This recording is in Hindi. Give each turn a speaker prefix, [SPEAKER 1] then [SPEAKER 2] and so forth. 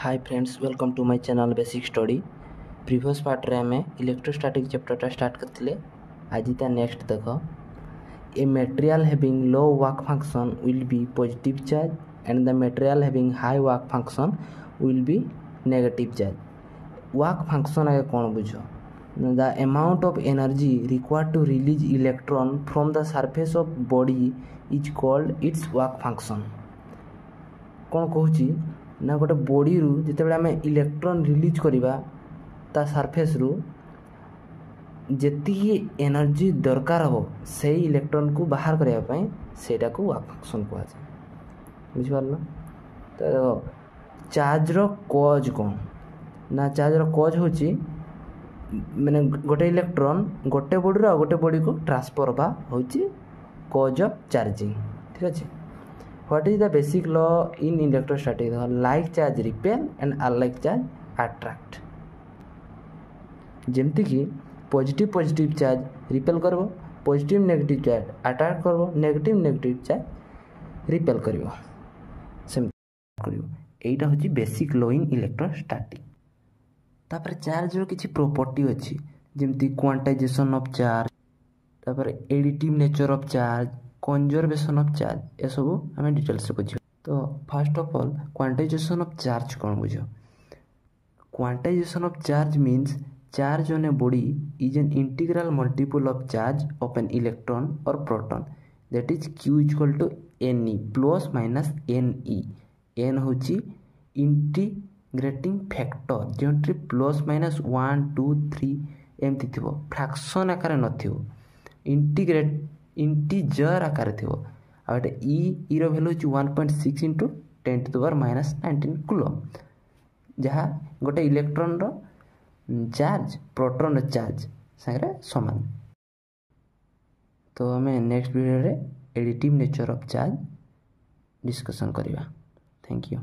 [SPEAKER 1] Hi friends, welcome to my channel basic study. Previous part रे आम इलेक्ट्रोस्टैटिक चैप्टरटा स्टार्ट करते आज ता नेक्स्ट देख। A material having low work function will be positive charge and the material having high work function will be negative charge. Work function आगे कौन बुझ? The amount of energy required to release electron from the surface of body is called its work function. कौन कहूँ ना गोटे बॉडी रु जिते आम इलेक्ट्रॉन रिलीज करवा ता सरफेस रु जी एनर्जी दरकार हो से इलेक्ट्रॉन को बाहर करने सेटा को वर्क फंक्शन कहुए। बुझिपार? तो चार्ज रो कॉज कौन ना? चार्ज रो कॉज हो माने गोटे इलेक्ट्रॉन गोटे बॉडी रो गोटे बॉडी को ट्रांसफर बा होची कॉज ऑफ चार्जिंग। ठीक अच्छे। What is the basic law in electrostatic? Like charge repel and unlike charge attract। जेमती कि पॉजिटिव चार्ज रिपेल करबो, पॉजिटिव नेगेटिव चार्ज अट्रैक्ट करबो, नेगेटिव चार्ज रिपेल करबो। सेमती करबो। एटा होची बेसिक लॉ इन इलेक्ट्रोस्टैटिक। तापर चार्ज रो किछि प्रॉपर्टी अछि जेमती क्वांटाइजेशन ऑफ चार्ज, तापर additive nature of charge, conservation of charge, ये सब आम डिटेल्स बुझ। तो first of all quantization of charge कौन बुझ? Quantization of charge means charge on a body is an integral multiple of charge of an electron और proton that is Q equal to Ne plus minus Ne। N होची इंटीग्रेटिंग फैक्टर जो प्लस माइनस 1 2 3 एमती थी, फ्रैक्शन आकार नथिबो, इंटीजर आकार थी। आटे ई रो वैल्यू होची 1.6 into 10 to the power minus 19 coulomb, जहाँ गोटे इलेक्ट्रॉन रो चार्ज प्रोटॉन रो चार्ज संगे समान। तो हमें नेक्स्ट वीडियो रे additive nature of charge discussion करिवा। Thank you.